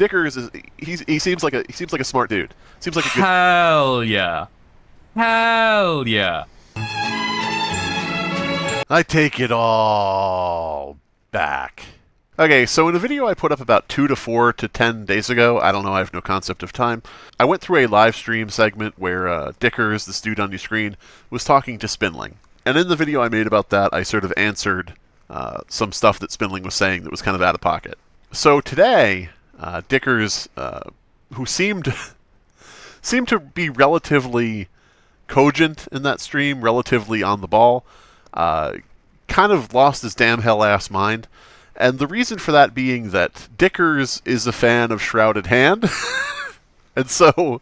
Dickers is he seems like a smart dude. Seems like a good. Hell yeah. Hell yeah. I take it all back. Okay, so in a video I put up about 2 to 4 to 10 days ago, I don't know, I have no concept of time, I went through a live stream segment where Dickers, this dude on your screen, was talking to Spinling. And in the video I made about that, I sort of answered some stuff that Spinling was saying that was kind of out of pocket. So today, Dickers, who seemed to be relatively cogent in that stream, relatively on the ball, kind of lost his damn hell-ass mind. And the reason for that being that Dickers is a fan of Shrouded Hand. And so,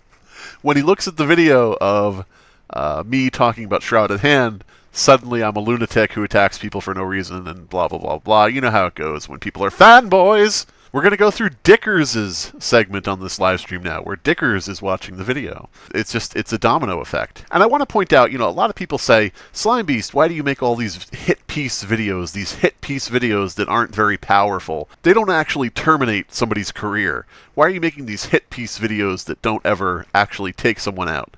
when he looks at the video of me talking about Shrouded Hand, suddenly I'm a lunatic who attacks people for no reason and blah, blah, blah, blah. You know how it goes when people are fanboys. We're going to go through Dickers' segment on this live stream now, where Dickers is watching the video. It's a domino effect. And I want to point out, a lot of people say, Slimebeast, why do you make all these hit piece videos, that aren't very powerful? They don't actually terminate somebody's career. Why are you making these hit piece videos that don't ever actually take someone out?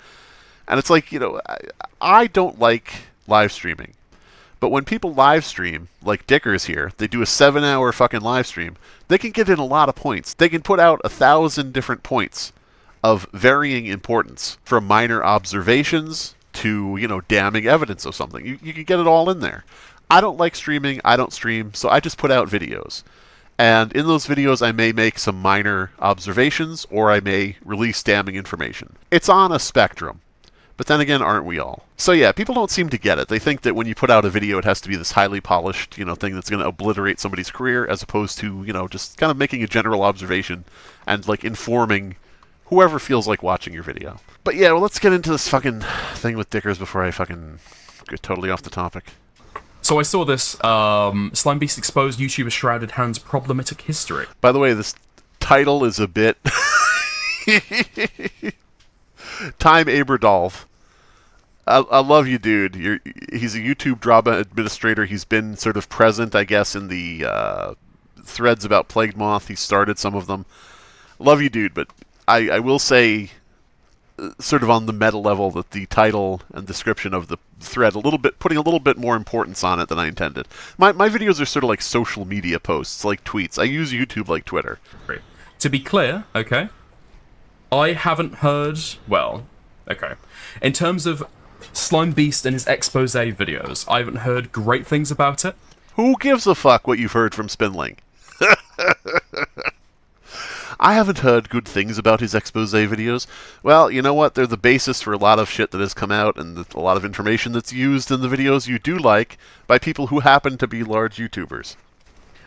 And it's like, I don't like live streaming. But when people live stream, like Dickers here, they do a 7-hour fucking live stream, they can get in a lot of points. They can put out 1,000 different points of varying importance, from minor observations to, damning evidence of something. You can get it all in there. I don't like streaming, I don't stream, so I just put out videos. And in those videos I may make some minor observations, or I may release damning information. It's on a spectrum. But then again, aren't we all? So yeah, people don't seem to get it. They think that when you put out a video, it has to be this highly polished, thing that's going to obliterate somebody's career, as opposed to, just kind of making a general observation and, like, informing whoever feels like watching your video. But yeah, well, let's get into this fucking thing with Dickers before I fucking get totally off the topic. So I saw this, Slimebeast exposed YouTuber Shrouded Hand's problematic history. By the way, this title is a bit... Time Aberdolf. I love you, dude. He's a YouTube drama administrator. He's been sort of present, I guess, in the threads about Plague Moth. He started some of them. Love you, dude, but I will say, sort of on the meta level, that the title and description of the thread, putting a little bit more importance on it than I intended. My videos are sort of like social media posts, like tweets. I use YouTube like Twitter. Great. To be clear, okay, I haven't heard, well, okay, in terms of Slimebeast and his expose videos, I haven't heard great things about it. Who gives a fuck what you've heard from Spinling? I haven't heard good things about his expose videos. Well, you know what? They're the basis for a lot of shit that has come out, and a lot of information that's used in the videos you do like by people who happen to be large YouTubers.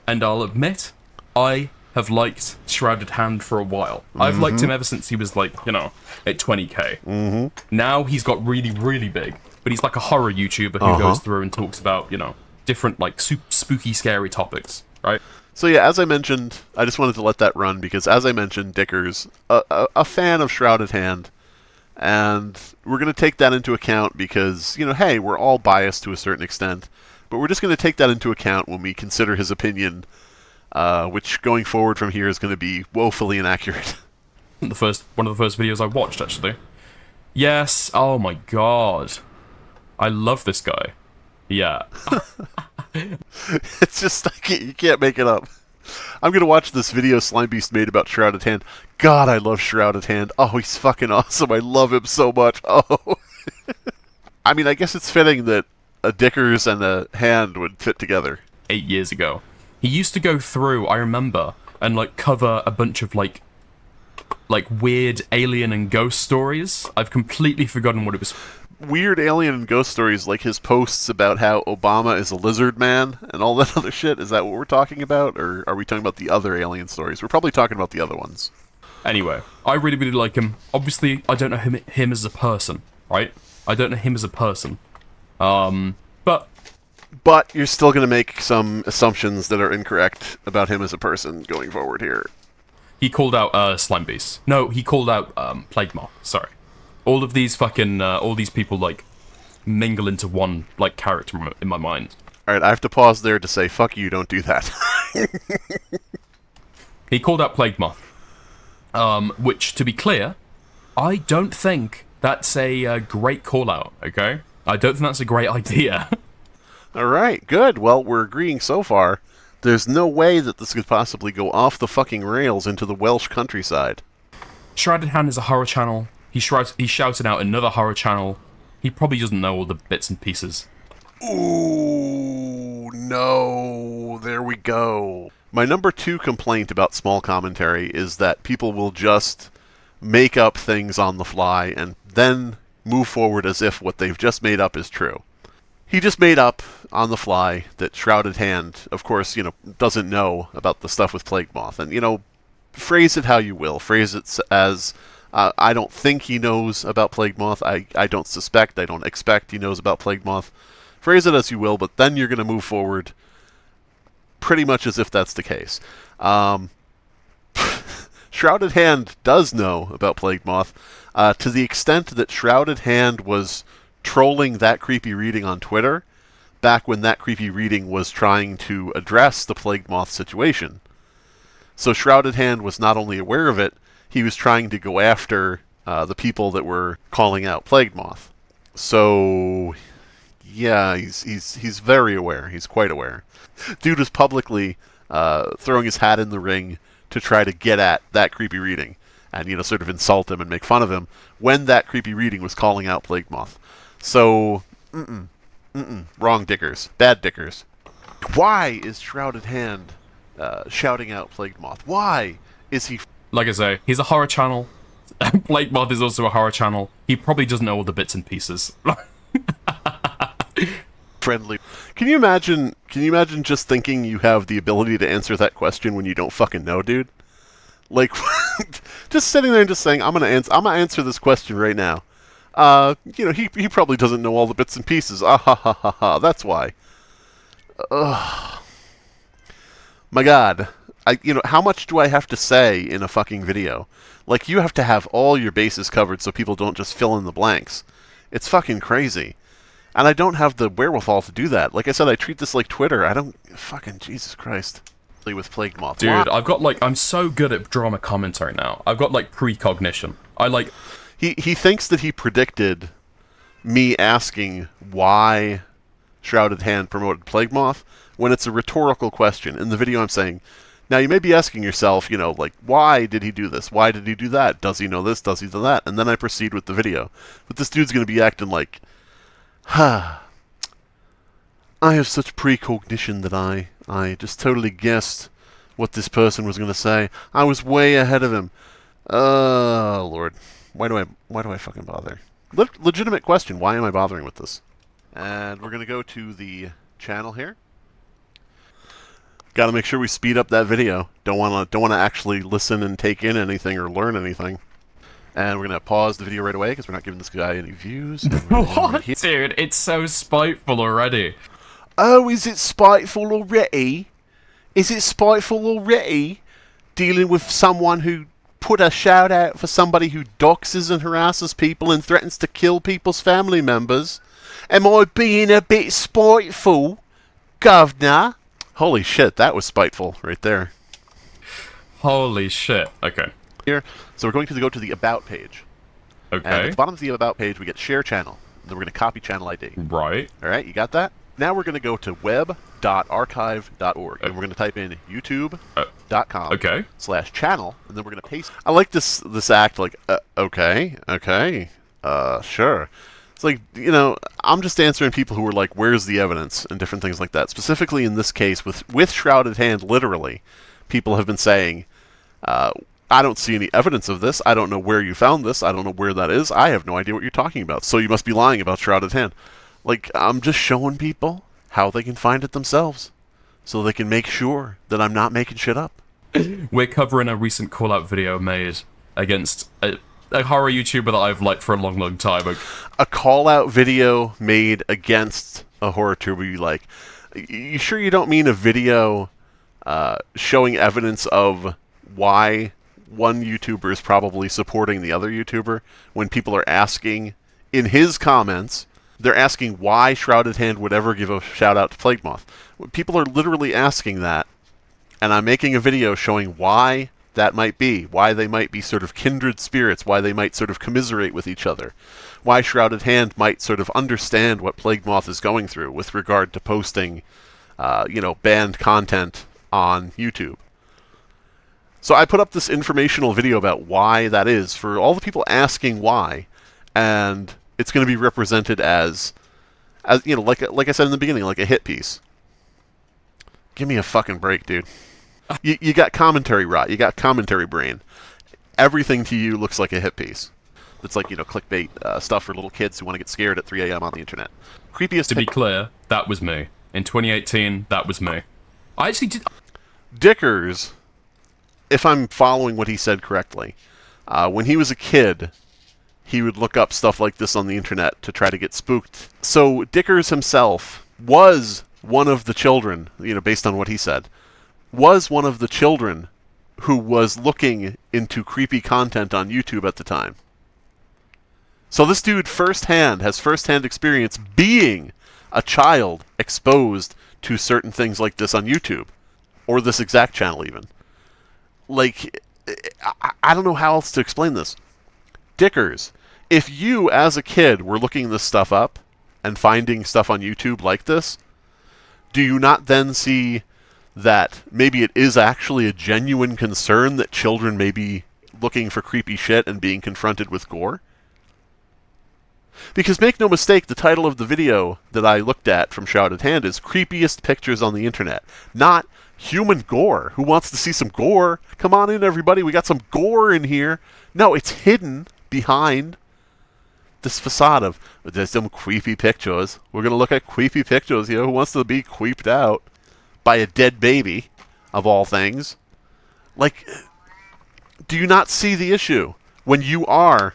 And I'll admit, I have liked Shrouded Hand for a while. I've liked him ever since he was, like, at 20k. Now he's got really, really big, but he's like a horror YouTuber who goes through and talks about, different, like, spooky, scary topics, right? So yeah, as I mentioned, I just wanted to let that run, because as I mentioned, Dickers, a fan of Shrouded Hand, and we're going to take that into account because, hey, we're all biased to a certain extent, but we're just going to take that into account when we consider his opinion, which going forward from here is going to be woefully inaccurate. One of the first videos I watched, actually. Yes, oh my god. I love this guy. Yeah. It's just, you can't make it up. I'm going to watch this video Slimebeast made about Shrouded Hand. God, I love Shrouded Hand. Oh, he's fucking awesome. I love him so much. Oh. I mean, I guess it's fitting that a Dickers and a Hand would fit together. 8 years ago. He used to go through, I remember, and, like, cover a bunch of, like weird alien and ghost stories. I've completely forgotten what it was. Weird alien and ghost stories, like his posts about how Obama is a lizard man and all that other shit. Is that what we're talking about, or are we talking about the other alien stories? We're probably talking about the other ones. Anyway, I really, really like him. Obviously, I don't know him as a person, right? I don't know him as a person. But you're still going to make some assumptions that are incorrect about him as a person going forward here. He called out Slimebeast. No, he called out Plague Moth. Sorry. All of these fucking, all these people, like, mingle into one, like, character in my mind. Alright, I have to pause there to say, fuck you, don't do that. He called out Plague Moth. Which, to be clear, I don't think that's a great call-out, okay? I don't think that's a great idea. All right, good. Well, we're agreeing so far. There's no way that this could possibly go off the fucking rails into the Welsh countryside. Shrouded Hand is a horror channel. He shouted out another horror channel. He probably doesn't know all the bits and pieces. Ooh, no. There we go. My number 2 complaint about small commentary is that people will just make up things on the fly and then move forward as if what they've just made up is true. He just made up on the fly that Shrouded Hand, of course, doesn't know about the stuff with Plague Moth. And, phrase it how you will. Phrase it as, I don't think he knows about Plague Moth. I don't suspect, I don't expect he knows about Plague Moth. Phrase it as you will, but then you're going to move forward pretty much as if that's the case. Shrouded Hand does know about Plague Moth, to the extent that Shrouded Hand was trolling That Creepy Reading on Twitter back when That Creepy Reading was trying to address the Plague Moth situation. So Shrouded Hand was not only aware of it, he was trying to go after the people that were calling out Plague Moth. So, yeah, he's very aware. He's quite aware. Dude was publicly throwing his hat in the ring to try to get at That Creepy Reading and, sort of insult him and make fun of him when That Creepy Reading was calling out Plague Moth. So, wrong dickers. Bad dickers. Why is Shrouded Hand shouting out Plague Moth? Why is he... Like I say, he's a horror channel. Plague Moth is also a horror channel. He probably doesn't know all the bits and pieces. friendly. Can you imagine just thinking you have the ability to answer that question when you don't fucking know, dude? Like, just sitting there and just saying, I'm gonna answer this question right now. He probably doesn't know all the bits and pieces. Ah ha ha ha ha. That's why. Ugh. My God. How much do I have to say in a fucking video? Like, you have to have all your bases covered so people don't just fill in the blanks. It's fucking crazy. And I don't have the wherewithal to do that. Like I said, I treat this like Twitter. I don't... Fucking Jesus Christ. With Plague Moth. Dude, I've got, I'm so good at drama commentary now. I've got, precognition. He thinks that he predicted me asking why Shrouded Hand promoted Plague Moth when it's a rhetorical question. In the video I'm saying, now you may be asking yourself, why did he do this? Why did he do that? Does he know this? Does he know that? And then I proceed with the video. But this dude's going to be acting like, I have such precognition that I just totally guessed what this person was going to say. I was way ahead of him. Oh, Lord. Why do I fucking bother? Legitimate question. Why am I bothering with this? And we're going to go to the channel here. Got to make sure we speed up that video. Don't want to actually listen and take in anything or learn anything. And we're going to pause the video right away because we're not giving this guy any views. What? Dude, it's so spiteful already. Oh, is it spiteful already? Is it spiteful already? Dealing with someone who put a shout out for somebody who doxes and harasses people and threatens to kill people's family members? Am I being a bit spiteful, governor? Holy shit, that was spiteful right there. Holy shit. Okay. Here, so we're going to go to the About page. Okay. And at the bottom of the About page, we get Share Channel. Then we're going to copy channel ID. Right. All right, you got that? Now we're going to go to web.archive.org, and we're going to type in youtube.com/channel, and then we're going to paste. I like this act, okay, sure. It's like, I'm just answering people who are like, where's the evidence, and different things like that. Specifically in this case, with Shrouded Hand, literally, people have been saying, I don't see any evidence of this. I don't know where you found this. I don't know where that is. I have no idea what you're talking about. So you must be lying about Shrouded Hand. Like, I'm just showing people how they can find it themselves so they can make sure that I'm not making shit up. We're covering a recent call-out video made against a horror YouTuber that I've liked for a long, long time. A call-out video made against a horror YouTuber you like. You sure you don't mean a video showing evidence of why one YouTuber is probably supporting the other YouTuber when people are asking in his comments... They're asking why Shrouded Hand would ever give a shout-out to Plague Moth. People are literally asking that, and I'm making a video showing why that might be, why they might be sort of kindred spirits, why they might sort of commiserate with each other, why Shrouded Hand might sort of understand what Plague Moth is going through with regard to posting, banned content on YouTube. So I put up this informational video about why that is for all the people asking why, and it's going to be represented as like I said in the beginning, like a hit piece. Give me a fucking break, dude. You got commentary rot. You got commentary brain. Everything to you looks like a hit piece. It's like, clickbait stuff for little kids who want to get scared at 3 a.m. on the internet. Creepiest. To be clear, that was me. In 2018, that was me. I actually did. Dickers, if I'm following what he said correctly, when he was a kid, he would look up stuff like this on the internet to try to get spooked. So Dickers himself was one of the children, based on what he said, was one of the children who was looking into creepy content on YouTube at the time. So this dude has firsthand experience being a child exposed to certain things like this on YouTube, or this exact channel even. Like, I don't know how else to explain this. Dickers, if you as a kid were looking this stuff up and finding stuff on YouTube like this, do you not then see that maybe it is actually a genuine concern that children may be looking for creepy shit and being confronted with gore? Because make no mistake, the title of the video that I looked at from Shrouded Hand is Creepiest Pictures on the Internet, not Human Gore. Who wants to see some gore? Come on in, everybody, we got some gore in here. No, it's hidden behind this facade of, there's some creepy pictures. We're going to look at creepy pictures here. Who wants to be creeped out by a dead baby, of all things? Like, do you not see the issue when you are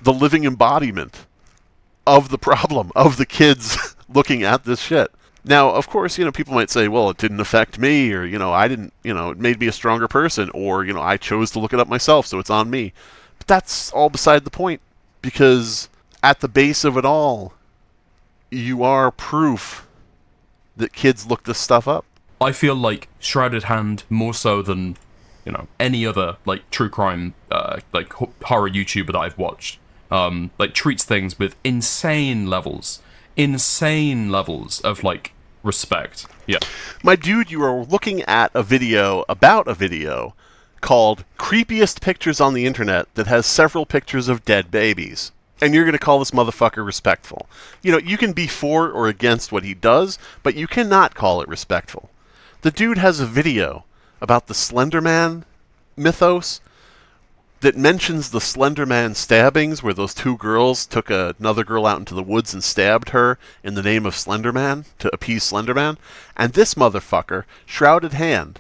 the living embodiment of the problem, of the kids looking at this shit? Now, of course, people might say, well, it didn't affect me, or, I didn't, it made me a stronger person, or, I chose to look it up myself, so it's on me. But that's all beside the point, because at the base of it all, you are proof that kids look this stuff up. I feel like Shrouded Hand, more so than, any other, true crime, horror YouTuber that I've watched, treats things with insane levels of, respect. Yeah. My dude, you are looking at a video about a video called Creepiest Pictures on the Internet that has several pictures of dead babies. And you're going to call this motherfucker respectful. You can be for or against what he does, but you cannot call it respectful. The dude has a video about the Slender Man mythos that mentions the Slender Man stabbings, where those two girls took another girl out into the woods and stabbed her in the name of Slender Man to appease Slender Man. And this motherfucker, Shrouded Hand,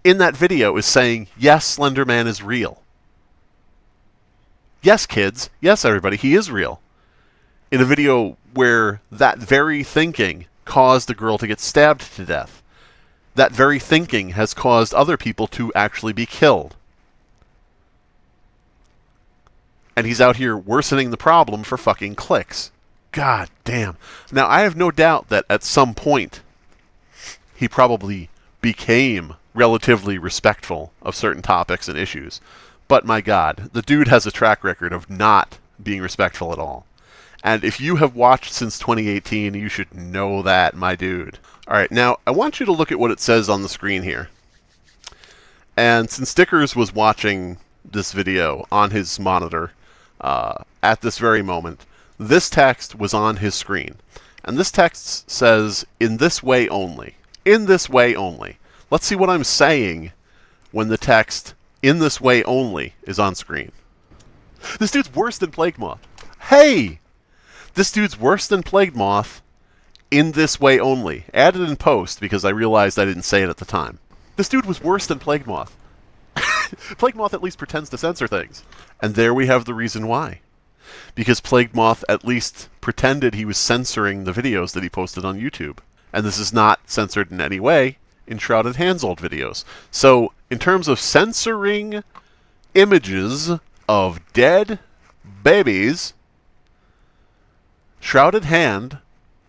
in that video is saying, yes, Slender Man is real. Yes, kids. Yes, everybody. He is real. In a video where that very thinking caused a girl to get stabbed to death. That very thinking has caused other people to actually be killed. And he's out here worsening the problem for fucking clicks. God damn. Now, I have no doubt that at some point he probably became relatively respectful of certain topics and issues. But my God, the dude has a track record of not being respectful at all. And if you have watched since 2018, you should know that, my dude. Alright, now, I want you to look at what it says on the screen here. And since Dickers was watching this video on his monitor at this very moment, this text was on his screen. And this text says, in this way only. In this way only. Let's see what I'm saying when the text in this way only is on screen. This dude's worse than Plague Moth. Hey! This dude's worse than Plague Moth in this way only. Added in post because I realized I didn't say it at the time. This dude was worse than Plague Moth. Plague Moth at least pretends to censor things. And there we have the reason why. Because Plague Moth at least pretended he was censoring the videos that he posted on YouTube. And this is not censored in any way in Shrouded Hand's old videos. So, in terms of censoring images of dead babies, Shrouded Hand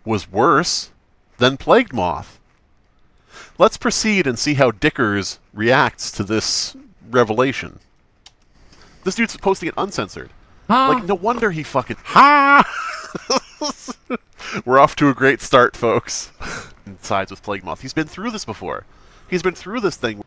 was worse than Plague Moth. Let's proceed and see how Dickers reacts to this revelation. This dude's posting it uncensored. Huh? Like, no wonder he fucking... Ha! We're off to a great start, folks. Sides with Plague Moth. He's been through this before. He's been through this thing.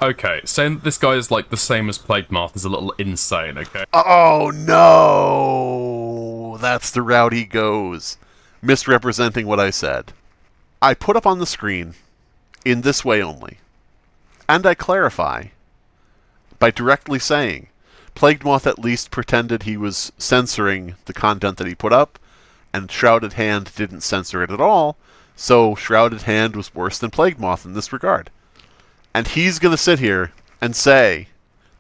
Okay, saying that this guy is like the same as Plague Moth is a little insane, okay? Oh, no! That's the route he goes. Misrepresenting what I said. I put up on the screen, in this way only, and I clarify by directly saying, Plague Moth at least pretended he was censoring the content that he put up, and Shrouded Hand didn't censor it at all, so Shrouded Hand was worse than Plague Moth in this regard. And he's going to sit here and say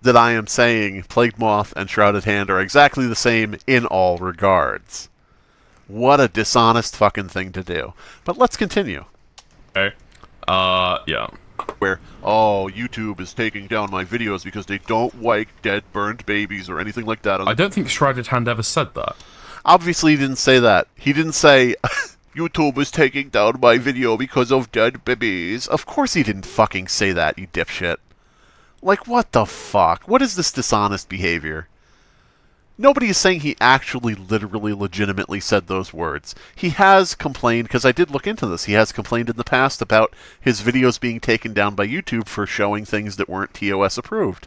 that I am saying Plague Moth and Shrouded Hand are exactly the same in all regards. What a dishonest fucking thing to do. But let's continue. Okay. Yeah. Where, oh, YouTube is taking down my videos because they don't like dead, burned babies or anything like that. I don't think Shrouded Hand ever said that. Obviously, he didn't say that. He didn't say, YouTube is taking down my video because of dead babies. Of course he didn't fucking say that, you dipshit. Like, what the fuck? What is this dishonest behavior? Nobody is saying he actually, literally, legitimately said those words. He has complained, because I did look into this, he has complained in the past about his videos being taken down by YouTube for showing things that weren't TOS approved.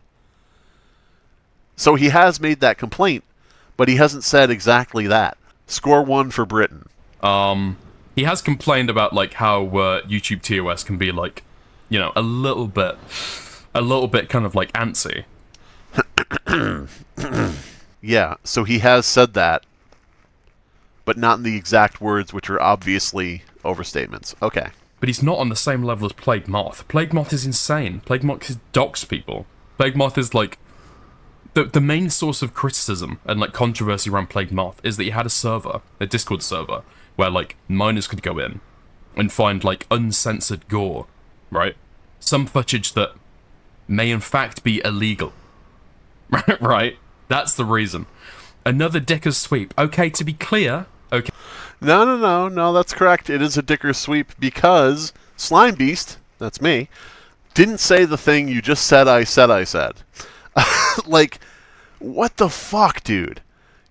So he has made that complaint, but he hasn't said exactly that. Score 1 for Britain. He has complained about, like, how YouTube TOS can be, like, you know, a little bit kind of, like, antsy. Yeah, so he has said that, but not in the exact words, which are obviously overstatements. Okay. But he's not on the same level as Plague Moth. Plague Moth is insane. Plague Moth docks people. Plague Moth is, like... The main source of criticism and, like, controversy around Plague Moth is that he had a server, a Discord server, where, like, minors could go in and find, like, uncensored gore, right? Some footage that may, in fact, be illegal. Right? That's the reason. Another Dicker's sweep. Okay, to be clear... Okay. No, that's correct. It is a Dicker's sweep because Slimebeast, that's me, didn't say the thing you just said I said. Like, what the fuck, dude?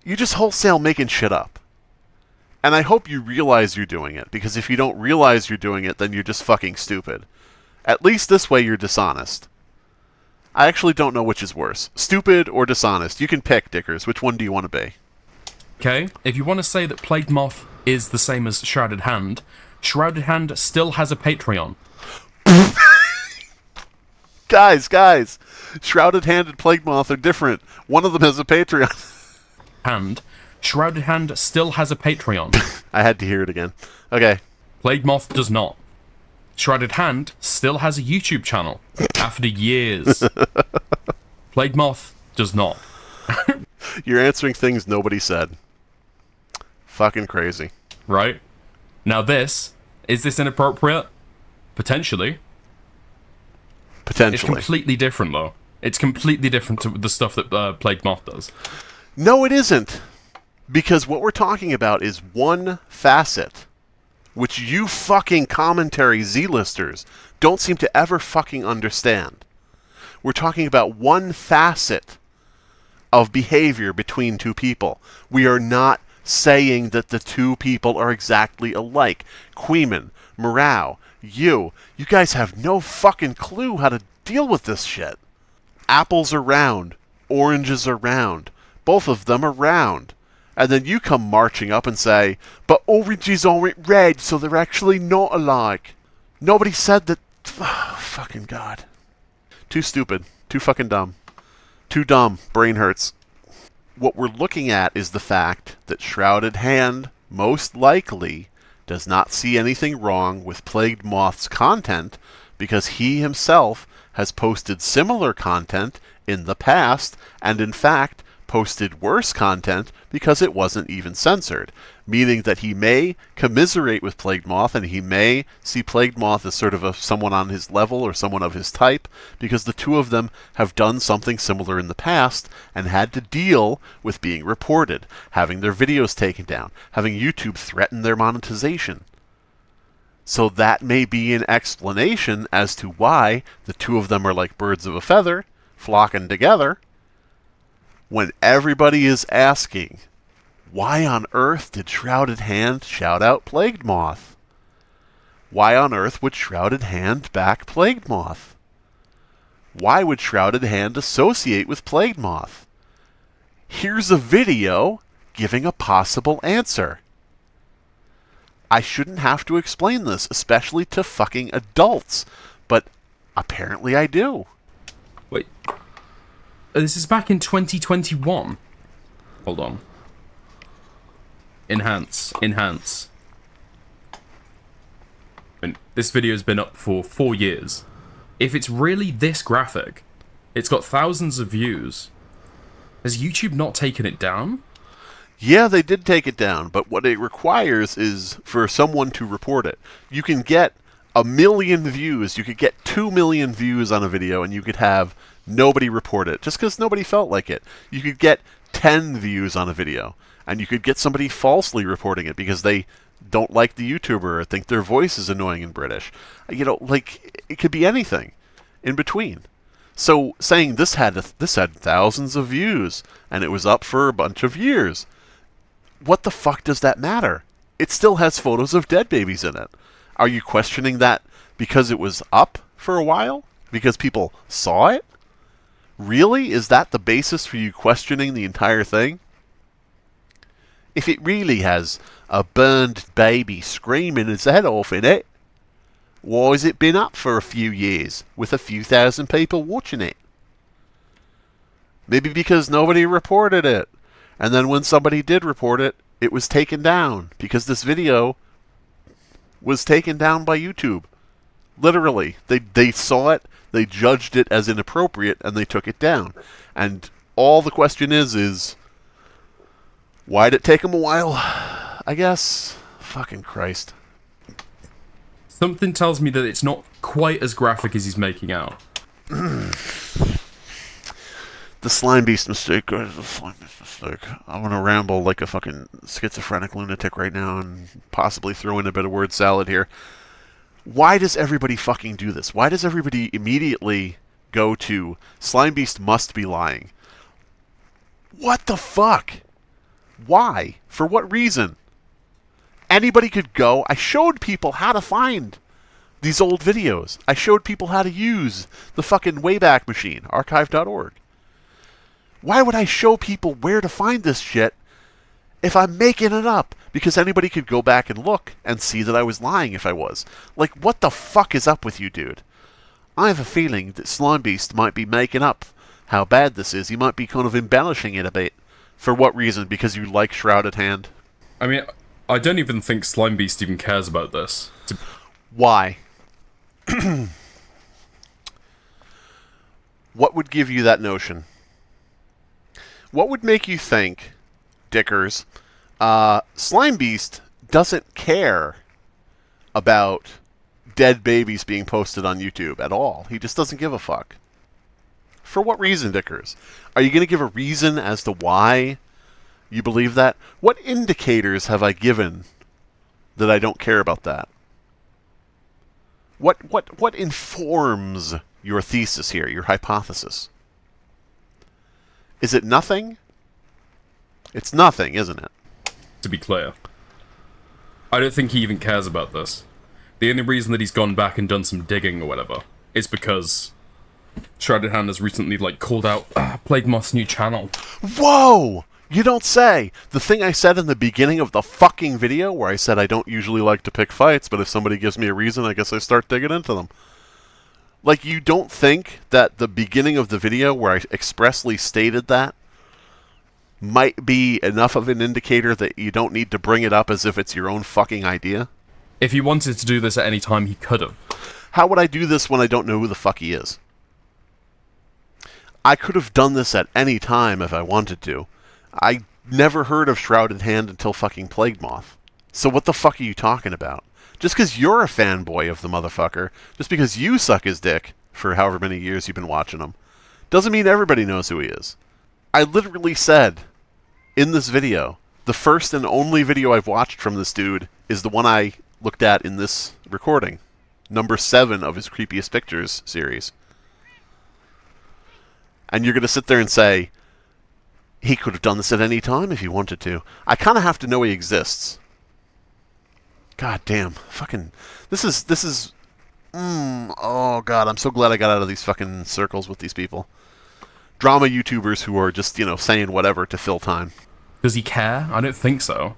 You just wholesale making shit up. And I hope you realize you're doing it, because if you don't realize you're doing it, then you're just fucking stupid. At least this way you're dishonest. I actually don't know which is worse. Stupid or dishonest. You can pick, Dickers. Which one do you want to be? Okay, if you want to say that Plague Moth is the same as Shrouded Hand, Shrouded Hand still has a Patreon. Guys, Shrouded Hand and Plague Moth are different. One of them has a Patreon. Shrouded Hand still has a Patreon. I had to hear it again. Okay. Plague Moth does not. Shrouded Hand still has a YouTube channel. After years. Plague Moth does not. You're answering things nobody said. Fucking crazy. Right? Now is this inappropriate? Potentially. It's completely different, though. It's completely different to the stuff that Plague Moth does. No, it isn't. Because what we're talking about is one facet, which you fucking commentary Z-listers don't seem to ever fucking understand. We're talking about one facet of behavior between two people. We are not saying that the two people are exactly alike. Queeman, Morau, you guys have no fucking clue how to deal with this shit. Apples are round, oranges are round, both of them are round. And then you come marching up and say, but oranges aren't red, so they're actually not alike. Nobody said that. Oh, fucking God. Too stupid. Too fucking dumb. Too dumb. Brain hurts. What we're looking at is the fact that Shrouded Hand, most likely, does not see anything wrong with Plagued Moth's content because he himself has posted similar content in the past and, in fact, posted worse content because it wasn't even censored, meaning that he may commiserate with Plagued Moth and he may see Plagued Moth as sort of someone on his level or someone of his type because the two of them have done something similar in the past and had to deal with being reported, having their videos taken down, having YouTube threaten their monetization. So that may be an explanation as to why the two of them are like birds of a feather, flocking together when everybody is asking, why on earth did Shrouded Hand shout out Plagued Moth? Why on earth would Shrouded Hand back Plagued Moth? Why would Shrouded Hand associate with Plagued Moth? Here's a video giving a possible answer. I shouldn't have to explain this, especially to fucking adults, but apparently I do. Wait. This is back in 2021. Hold on. Enhance. And this video's been up for 4 years. If it's really this graphic, it's got thousands of views. Has YouTube not taken it down? Yeah, they did take it down, but what it requires is for someone to report it. You can get 1 million views, you could get 2 million views on a video, and you could have nobody report it, just because nobody felt like it. You could get 10 views on a video, and you could get somebody falsely reporting it because they don't like the YouTuber or think their voice is annoying and British. You know, like, it could be anything in between. So saying this had thousands of views, and it was up for a bunch of years, what the fuck does that matter? It still has photos of dead babies in it. Are you questioning that because it was up for a while? Because people saw it? Really? Is that the basis for you questioning the entire thing? If it really has a burned baby screaming his head off in it, why has it been up for a few years with a few thousand people watching it? Maybe because nobody reported it. And then when somebody did report it, it was taken down because this video was taken down by YouTube. Literally. They saw it, they judged it as inappropriate, and they took it down. And all the question is why'd it take them a while? I guess. Fucking Christ. Something tells me that it's not quite as graphic as he's making out. The Slimebeast mistake, guys. The Slimebeast mistake. I'm gonna ramble like a fucking schizophrenic lunatic right now and possibly throw in a bit of word salad here. Why does everybody fucking do this? Why does everybody immediately go to Slimebeast must be lying? What the fuck? Why? For what reason? Anybody could go. I showed people how to find these old videos. I showed people how to use the fucking Wayback Machine, archive.org. Why would I show people where to find this shit if I'm making it up? Because anybody could go back and look and see that I was lying if I was. Like, what the fuck is up with you, dude? I have a feeling that Slimebeast might be making up how bad this is. He might be kind of embellishing it a bit. For what reason? Because you like Shrouded Hand? I mean, I don't even think Slimebeast even cares about this. Why? What would give you that notion? What would make you think, Dickers, Slimebeast doesn't care about dead babies being posted on YouTube at all? He just doesn't give a fuck. For what reason, Dickers? Are you going to give a reason as to why you believe that? What indicators have I given that I don't care about that? What informs your thesis here, your hypothesis? Is it nothing? It's nothing, isn't it? To be clear, I don't think he even cares about this. The only reason that he's gone back and done some digging or whatever is because Shrouded Hand has recently, like, called out Plague Moth's new channel. Whoa! You don't say! The thing I said in the beginning of the fucking video, where I said I don't usually like to pick fights, but if somebody gives me a reason, I guess I start digging into them. Like, you don't think that the beginning of the video, where I expressly stated that, might be enough of an indicator that you don't need to bring it up as if it's your own fucking idea? If he wanted to do this at any time, he could have. How would I do this when I don't know who the fuck he is? I could have done this at any time if I wanted to. I never heard of Shrouded Hand until fucking Plague Moth. So what the fuck are you talking about? Just because you're a fanboy of the motherfucker, just because you suck his dick for however many years you've been watching him, doesn't mean everybody knows who he is. I literally said in this video, the first and only video I've watched from this dude is the one I looked at in this recording. Number 7 of his Creepiest Pictures series. And you're going to sit there and say, he could have done this at any time if he wanted to. I kind of have to know he exists. God damn. Fucking... This is... oh, God. I'm so glad I got out of these fucking circles with these people. Drama YouTubers who are just, saying whatever to fill time. Does he care? I don't think so.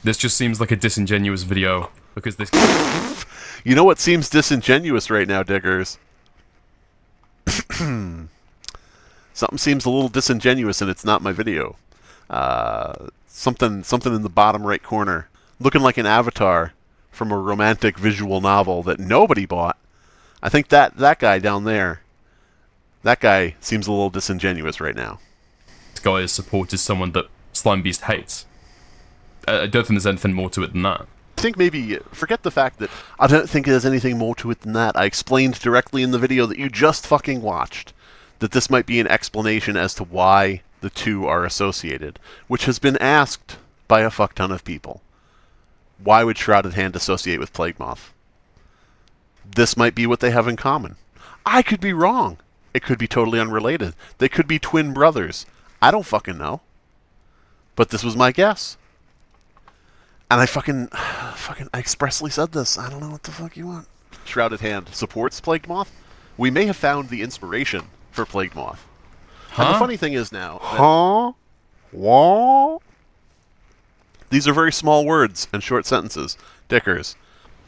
This just seems like a disingenuous video, because this... You know what seems disingenuous right now, Diggers? Something seems a little disingenuous, and it's not my video. Something in the bottom right corner, looking like an avatar from a romantic visual novel that nobody bought. I think that guy down there, that guy seems a little disingenuous right now. This guy has supported someone that Slimebeast hates. I don't think there's anything more to it than that. I think maybe, forget the fact that I don't think there's anything more to it than that. I explained directly in the video that you just fucking watched that this might be an explanation as to why the two are associated, which has been asked by a fuck ton of people. Why would Shrouded Hand associate with Plague Moth? This might be what they have in common. I could be wrong. It could be totally unrelated. They could be twin brothers. I don't fucking know. But this was my guess. And I expressly said this. I don't know what the fuck you want. Shrouded Hand supports Plague Moth. We may have found the inspiration for Plague Moth. Huh? And the funny thing is now... Huh? What? These are very small words and short sentences. Dickers.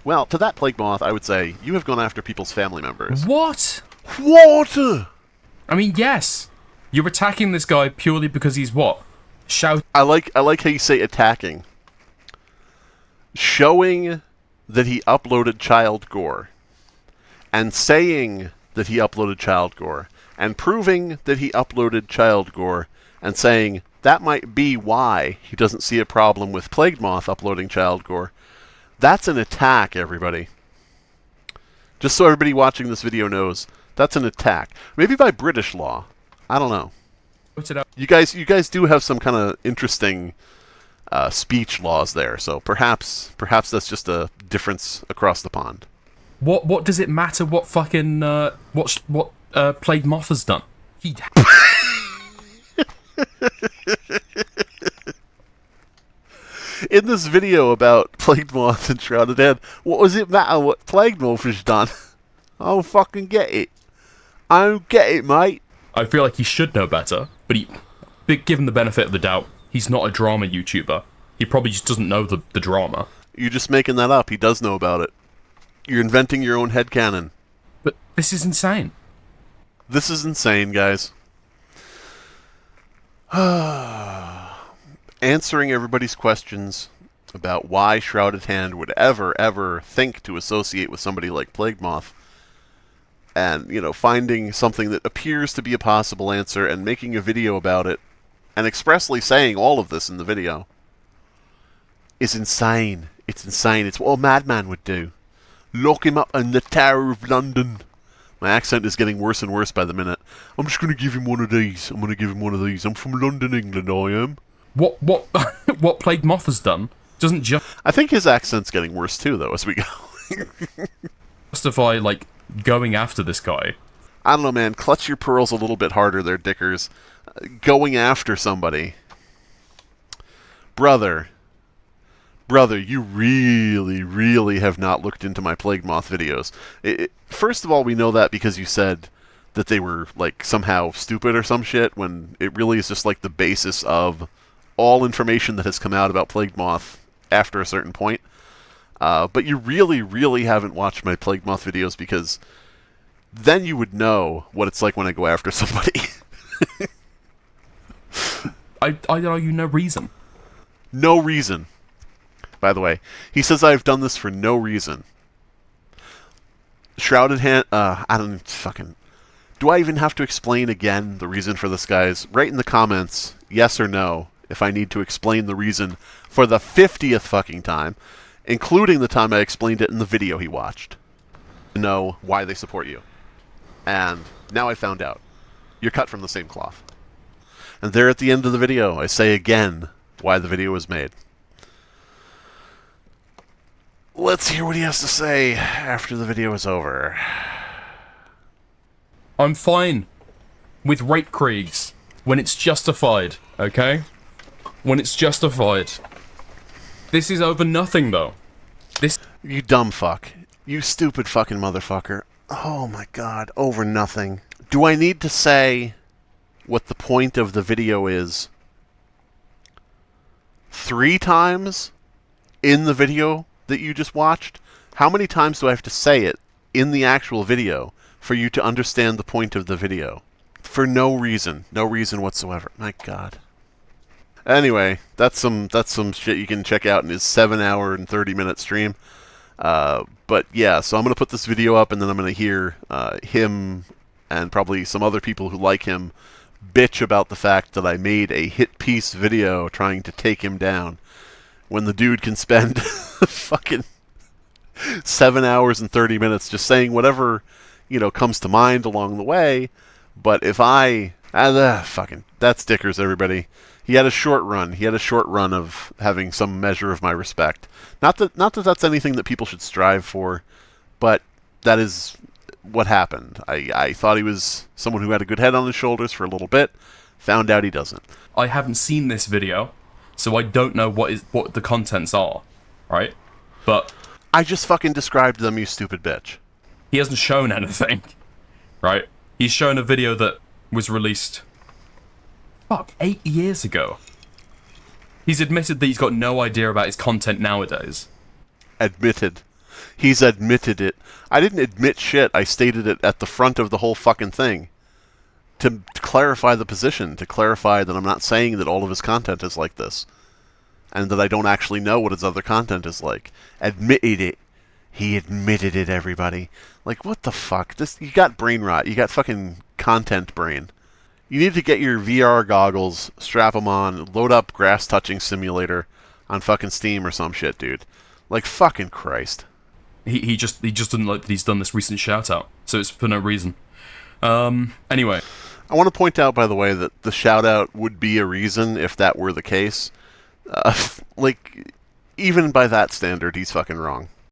Well, to that Plague Moth, I would say, you have gone after people's family members. What? What? I mean, yes. You're attacking this guy purely because he's what? I like how you say attacking. Showing that he uploaded child gore, and saying that he uploaded child gore, and proving that he uploaded child gore, and saying that might be why he doesn't see a problem with Plague Moth uploading child gore. That's an attack, everybody. Just so everybody watching this video knows, that's an attack. Maybe by British law. I don't know. You guys do have some kind of interesting speech laws there, so perhaps that's just a difference across the pond. What does it matter what fucking what Plague Moth has done? He In this video about Plague Moth and Shrouded Hand, what does it matter what Plague Moth has done? I don't fucking get it. I don't get it, mate. I feel like he should know better, but given the benefit of the doubt, he's not a drama YouTuber. He probably just doesn't know the drama. You're just making that up. He does know about it. You're inventing your own headcanon. But this is insane. This is insane, guys. Answering everybody's questions about why Shrouded Hand would ever think to associate with somebody like Plague Moth, and, finding something that appears to be a possible answer and making a video about it, and expressly saying all of this in the video, is insane. It's insane. It's what a madman would do. Lock him up in the Tower of London. My accent is getting worse and worse by the minute. I'm just going to give him one of these. I'm going to give him one of these. I'm from London, England, I am. What what Plague Moth has done doesn't I think his accent's getting worse too, though, as we go. justify, going after this guy. I don't know, man. Clutch your pearls a little bit harder there, Dickers. Going after somebody. Brother, you really have not looked into my Plague Moth videos. First of all, we know that because you said that they were, somehow stupid or some shit, when it really is just, the basis of all information that has come out about Plague Moth after a certain point. But you really haven't watched my Plague Moth videos, because then you would know what it's like when I go after somebody. I'd argue no reason. No reason. By the way, he says I've done this for no reason. Shrouded Hand, I don't fucking... Do I even have to explain again the reason for this, guys? Write in the comments, yes or no, if I need to explain the reason for the 50th fucking time, including the time I explained it in the video he watched. To know why they support you. And now I found out. You're cut from the same cloth. And there at the end of the video, I say again why the video was made. Let's hear what he has to say after the video is over. I'm fine with rape creeks when it's justified, okay? When it's justified. This is over nothing, though. This... You dumb fuck. You stupid fucking motherfucker. Oh my god, over nothing. Do I need to say what the point of the video is 3 times in the video that you just watched? How many times do I have to say it in the actual video for you to understand the point of the video? For no reason. No reason whatsoever. My god. Anyway, that's some shit you can check out in his 7-hour and 30-minute stream. But yeah, so I'm going to put this video up, and then I'm going to hear him and probably some other people who like him bitch about the fact that I made a hit piece video trying to take him down, when the dude can spend fucking 7 hours and 30 minutes just saying whatever, you know, comes to mind along the way. But if I... fucking... That's Dickers, everybody. He had a short run. He had a short run of having some measure of my respect. Not that that's anything that people should strive for, but that is what happened. I thought he was someone who had a good head on his shoulders for a little bit. Found out he doesn't. I haven't seen this video, so I don't know what the contents are, right? But I just fucking described them, you stupid bitch. He hasn't shown anything, right? He's shown a video that was released, 8 years ago. He's admitted that he's got no idea about his content nowadays. Admitted. He's admitted it. I didn't admit shit. I stated it at the front of the whole fucking thing. To clarify the position. To clarify that I'm not saying that all of his content is like this. And that I don't actually know what his other content is like. Admitted it. He admitted it, everybody. Like, what the fuck? You got brain rot. You got fucking content brain. You need to get your VR goggles, strap them on, load up Grass Touching Simulator on fucking Steam or some shit, dude. Like, fucking Christ. He just doesn't like that he's done this recent shout-out, so it's for no reason. Anyway. I want to point out, by the way, that the shout-out would be a reason if that were the case. Like, even by that standard, he's fucking wrong.